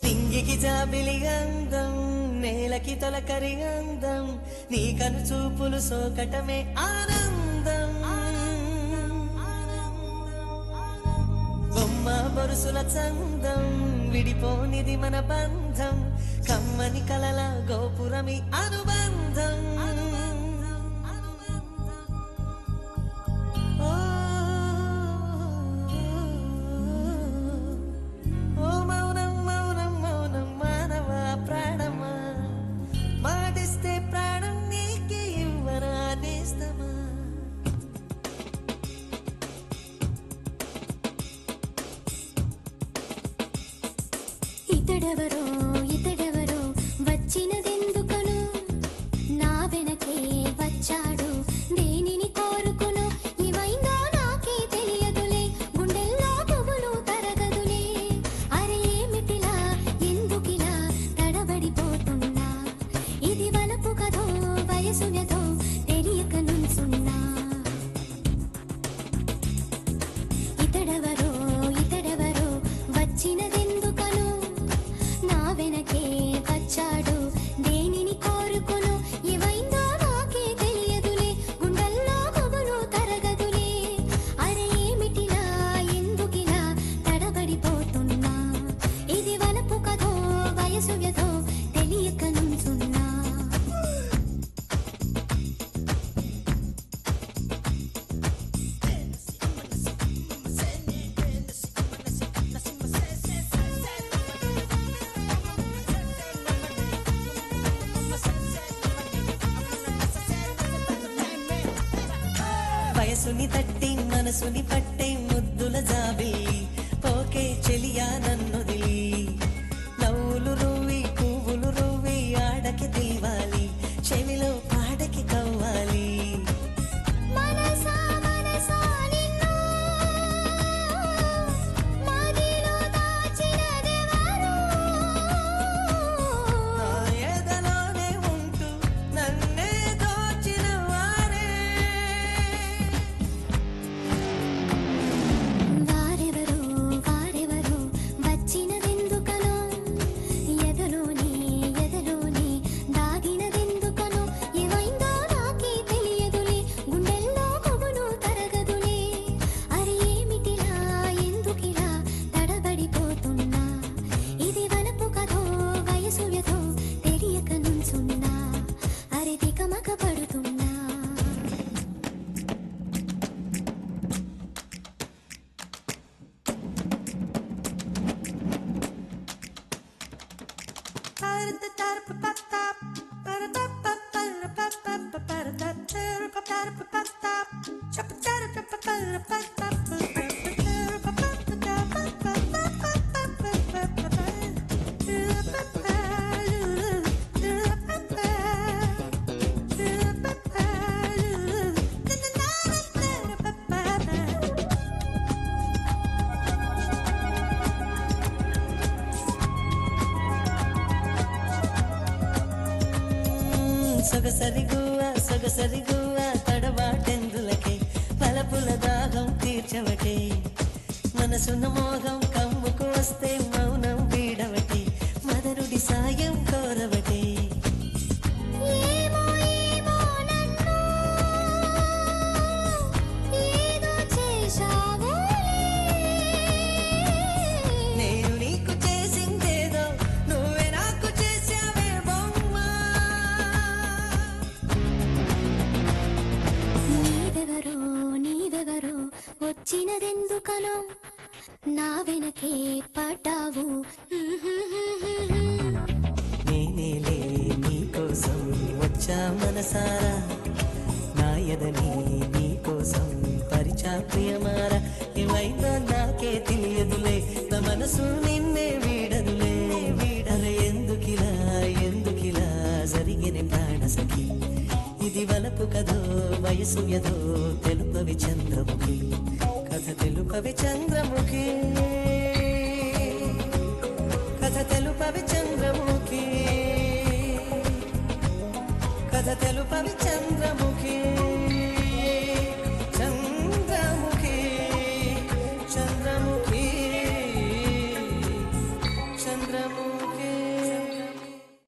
నింగికి జాబిలి అందం నేలకి తొలకరి అందం నీ కను చూపులు సోకటమే ఆనందం బొమ్మ బొరుసుల చందం విడిపోనిది మన బంధం కమ్మని కలల గోపురమి అనుబంధం ఇతడెవరో ఇతడెవరో వచ్చినదెందుకను నా వెనకే వచ్చాడు దేనిని కోరుకును ఇవైందో నాకే తెలియదులే గుండెల్లో పువ్వులు తరగదులే అరే ఏమిటిలా ఎందుకిలా తడబడిపోతున్నా ఇది వలపు కథో వయసు వ్యధో తెలియక నుంచున్నా ఇతడెవరో ఇతడెవరో వచ్చినదెందుకను నా వెనకే వచ్చాడు దేనిని కోరుకును ఇవైందో నాకే తెలియదులే గుండెల్లో పువ్వులు తరగదులే అరే ఏమిటిలా ఎందుకిలా తడబడిపోతున్నా ఇది వలపు కథో వయసు వ్యధో తెలియక నుంచున్నా వయసుని తట్టి మనసుని పట్టే ముద్దుల జాబిల్లి పోకే చెలియా నన్నొదిలి నవ్వులు రువ్వి పువ్వులు రువ్వి ఆడకి తీవాలి చెవిలో పాడకి కవ్వాలి మనసా మనసా నిన్ను మదిలో దాచినదెవరు నా ఎదలోనే ఉంటూ నన్నే దోచిన వారే వారెవరో వారెవరో వచ్చినదెందుకనో ఎదలోనే ఎదలోనే దాగినదెందుకనో ఏమైందో నాకే తెలియదులే గుండెల్లో పువ్వులు తరగదులే అరే ఏమిటిలా ఎందుకిలా తడబడిపోతున్నా ఇది వలపు కథో వయసు వ్యధో తెలియక నుంచున్నా అరే తికమక పడుతున్నా సొగసరి గువ్వ తడబాటెందులకే పలపుల దాహం తీర్చవటే మనసున్న మోహం కమ్ముకు వస్తే మౌనం వీడవటే మదనుడి సాయం కోరవటే ఏమో ఏమో నన్ను ఏదో చేశావు నేను నీకు చేసిందేదో నువ్వే నాకు చేసావే బొమ్మ నీవెవరో నీవెవరో వచ్చినదెందుకనో నా వెనకే పడ్డావు నేనేలే నీకోసం వచ్చా మనసారా నా ఎదని నీకోసం పరిచా ప్రియమారా ఏమైందో నాకే తెలియదులే నా మనసు నిన్నే వీడదులే వీడలే ఎందుకిలా జరిగిన ప్రాణసఖి ఇది వలపు కథో వయసు యదో తెలుపవి చంద్రముఖి కథ తెలుపవి చంద్రముఖి కథ తెలుపవి చంద్రముఖి కథ తెలుపవి చంద్రముఖి చంద్రముఖి చంద్రముఖి చంద్రముఖి